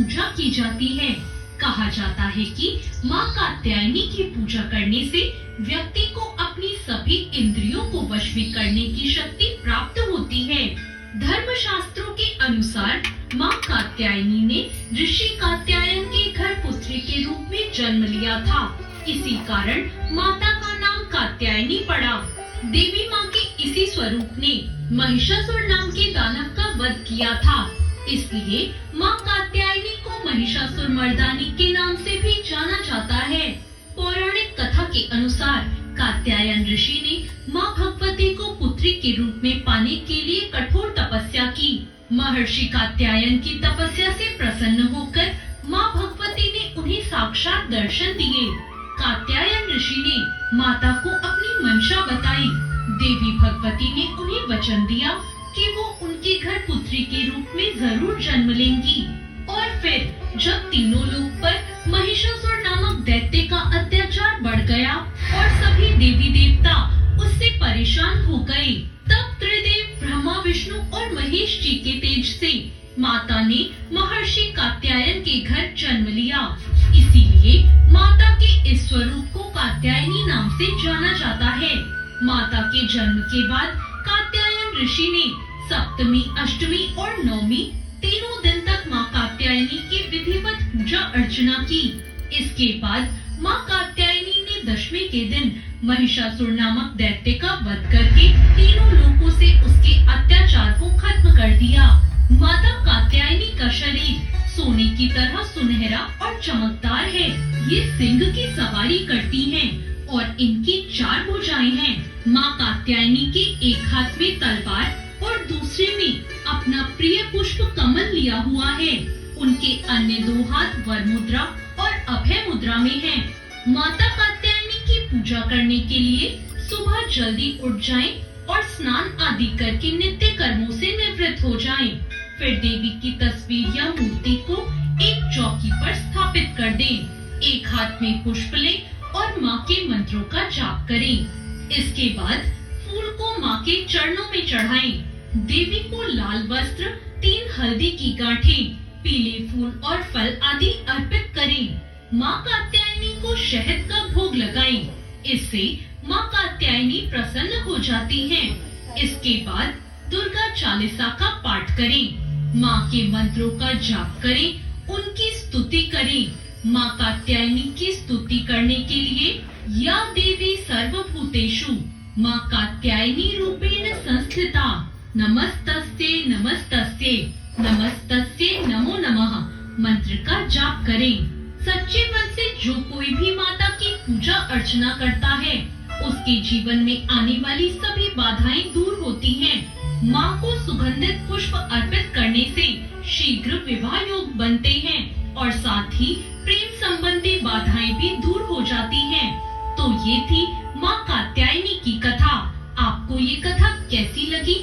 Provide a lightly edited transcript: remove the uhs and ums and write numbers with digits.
पूजा की जाती है। कहा जाता है कि माँ कात्यायनी की पूजा करने से व्यक्ति को अपनी सभी इंद्रियों को वश में करने की शक्ति प्राप्त होती है। धर्म शास्त्रों के अनुसार माँ कात्यायनी ने ऋषि कात्यायन के घर पुत्री के रूप में जन्म लिया था। इसी कारण माता का नाम कात्यायनी पड़ा। देवी माँ के इसी स्वरूप ने महिषासुर नाम के दानव का वध किया था। इसलिए माँ कात्यायनी को महिषासुर मर्दानी के नाम से भी जाना जाता है। पौराणिक कथा के अनुसार कात्यायन ऋषि ने माँ भगवती को पुत्री के रूप में पाने के लिए कठोर तपस्या की। महर्षि कात्यायन की तपस्या से प्रसन्न होकर माँ भगवती ने उन्हें साक्षात दर्शन दिए। कात्यायन ऋषि ने माता को अपनी मंशा बताई। देवी भगवती ने उन्हें वचन दिया कि वो उनके घर पुत्री के रूप में जरूर जन्म लेंगी। और फिर जब तीनों लोक पर महिषासुर नामक दैत्य का अत्याचार बढ़ गया और सभी देवी देवता उससे परेशान हो गए, तब त्रिदेव ब्रह्मा, विष्णु और महेश जी के तेज से माता ने महर्षि कात्यायन के घर जन्म लिया। इसीलिए माता के इस स्वरूप को कात्यायनी नाम से जाना जाता है। माता के जन्म के बाद कात्यायन ऋषि ने सप्तमी, अष्टमी और नवमी तीनों दिन तक माँ कात्यायनी की विधिवत पूजा अर्चना की। इसके बाद माँ कात्यायनी ने दशमी के दिन महिषासुर नामक दैत्य का वध करके तीनों लोकों से उसके अत्याचार को खत्म कर दिया। माता कात्यायनी का शरीर सोने की तरह सुनहरा और चमकदार है। ये सिंह की सवारी करती हैं और इनकी 4 भुजाएं हैं। माँ कात्यायनी के एक हाथ में तलवार और दूसरे में अपना प्रिय पुष्प कमल लिया हुआ है। उनके अन्य 2 हाथ वर मुद्रा और अभय मुद्रा में हैं। माता कात्यायनी की पूजा करने के लिए सुबह जल्दी उठ जाएं और स्नान आदि करके नित्य कर्मों से निवृत्त हो जाएं। फिर देवी की तस्वीर या मूर्ति को एक चौकी पर स्थापित कर दें। एक हाथ में पुष्प लें और माँ के मंत्रों का जाप करें। इसके बाद फूल को माँ के चरणों में चढ़ाएं। देवी को लाल वस्त्र, 3 हल्दी की गांठें, पीले फूल और फल आदि अर्पित करें। माँ कात्यायनी को शहद का भोग लगाएं। इससे माँ कात्यायनी प्रसन्न हो जाती हैं। इसके बाद दुर्गा चालीसा का पाठ करें। माँ के मंत्रों का जाप करें, उनकी स्तुति करें। माँ कात्यायनी की स्तुति करने के लिए या देवी सर्वभूतेषु माँ कात्यायनी रूपेण संस्थिता नमस्तस्ये नमस्तस्ये नमस्तस्ये नमो नमः मंत्र का जाप करें। सच्चे मन से जो कोई भी माता की पूजा अर्चना करता है, उसके जीवन में आने वाली सभी बाधाएं दूर होती हैं। माँ को सुगंधित पुष्प अर्पित करने से शीघ्र विवाह योग बनते हैं और साथ ही प्रेम संबंधी बाधाएं भी दूर हो जाती हैं। तो ये थी माँ कात्यायनी की कथा। आपको ये कथा कैसी लगी